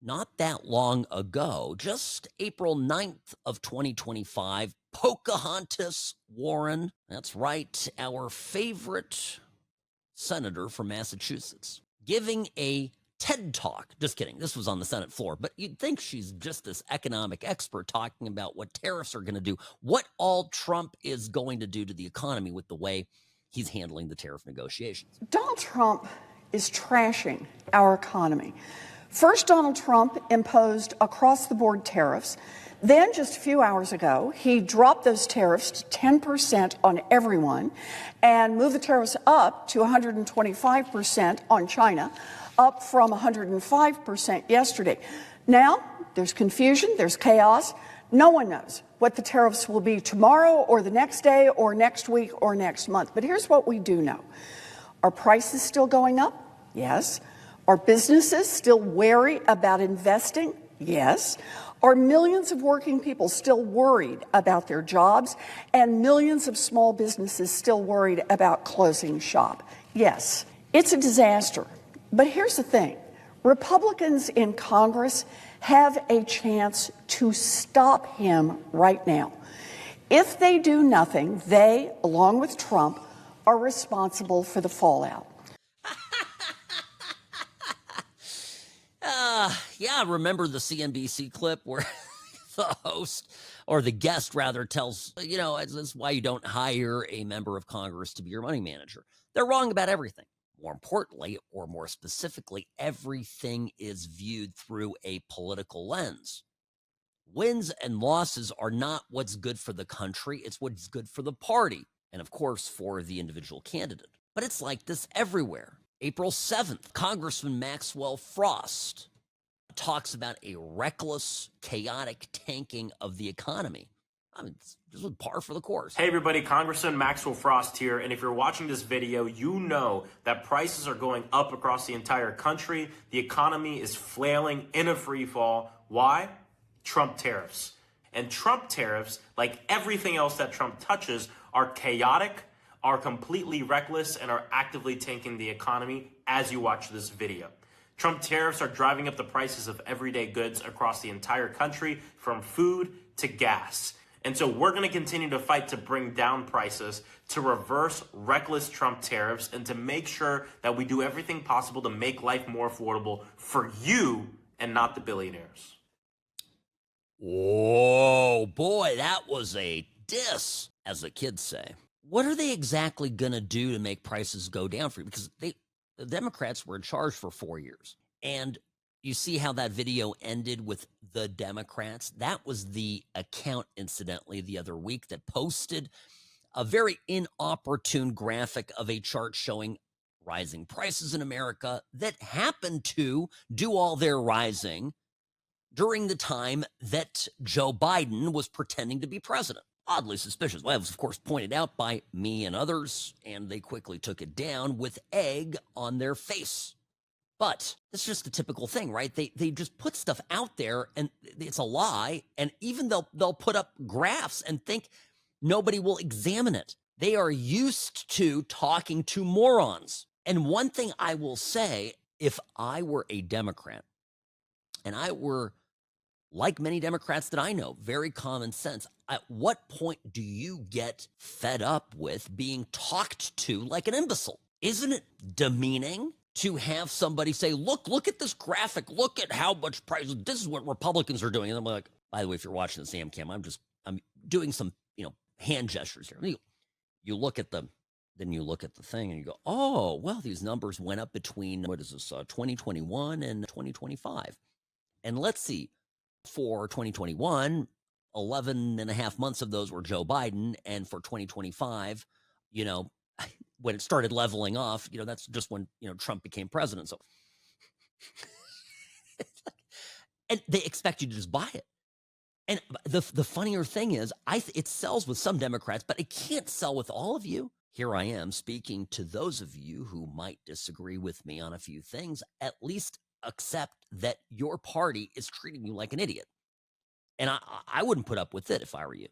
not that long ago, just April 9th of 2025, Pocahontas Warren, that's right, our favorite senator from Massachusetts, giving a TED Talk. Just kidding. This was on the Senate floor, but you'd think she's just this economic expert talking about what tariffs are going to do, what all Trump is going to do to the economy with the way he's handling the tariff negotiations. Donald Trump is trashing our economy. First, Donald Trump imposed across-the-board tariffs. Then, just a few hours ago, he dropped those tariffs to 10% on everyone and moved the tariffs up to 125% on China, up from 105% yesterday. Now, there's confusion, there's chaos. No one knows what the tariffs will be tomorrow or the next day or next week or next month. But here's what we do know. Are prices still going up? Yes. Are businesses still wary about investing? Yes. Are millions of working people still worried about their jobs and millions of small businesses still worried about closing shop? Yes. It's a disaster. But here's the thing. Republicans in Congress have a chance to stop him right now. If they do nothing, they, along with Trump, are responsible for the fallout. Yeah, remember the CNBC clip where the host, or the guest rather, tells, this is why you don't hire a member of Congress to be your money manager. They're wrong about everything. More importantly, or more specifically, everything is viewed through a political lens. Wins and losses are not what's good for the country, it's what's good for the party, and of course, for the individual candidate. But it's like this everywhere. April 7th, Congressman Maxwell Frost talks about a reckless, chaotic tanking of the economy. I mean, this was par for the course. Hey everybody, Congressman Maxwell Frost here, and if you're watching this video, you know that prices are going up across the entire country. The economy is flailing in a free fall. Why? Trump tariffs. And Trump tariffs, like everything else that Trump touches, are chaotic, are completely reckless, and are actively tanking the economy as you watch this video. Trump tariffs are driving up the prices of everyday goods across the entire country, from food to gas. And so we're going to continue to fight to bring down prices, to reverse reckless Trump tariffs, and to make sure that we do everything possible to make life more affordable for you and not the billionaires. Whoa, boy, that was a diss, as the kids say. What are they exactly going to do to make prices go down for you? Because the Democrats were in charge for 4 years. And you see how that video ended with the Democrats? That was the account, incidentally, the other week that posted a very inopportune graphic of a chart showing rising prices in America that happened to do all their rising during the time that Joe Biden was pretending to be president. Oddly suspicious. Well, it was, of course, pointed out by me and others, and they quickly took it down with egg on their face. But it's just a typical thing, right? They just put stuff out there, and it's a lie, and even they'll put up graphs and think nobody will examine it. They are used to talking to morons. And one thing I will say, if I were a Democrat, and I were, like many Democrats that I know, very common sense, at what point do you get fed up with being talked to like an imbecile? Isn't it demeaning to have somebody say, look at this graphic, look at how much price, this is what Republicans are doing. And I'm like, by the way, if you're watching the Sam Cam, I'm doing some, hand gestures here. You look at the, then you look at the thing and you go, oh, well, these numbers went up between, 2021 and 2025. And let's see, for 2021, 11 and a half months of those were Joe Biden. And for 2025, when it started leveling off, that's just when, Trump became president. So, and they expect you to just buy it. And the funnier thing is, it sells with some Democrats, but it can't sell with all of you. Here I am speaking to those of you who might disagree with me on a few things. At least accept that your party is treating you like an idiot. And I wouldn't put up with it if I were you.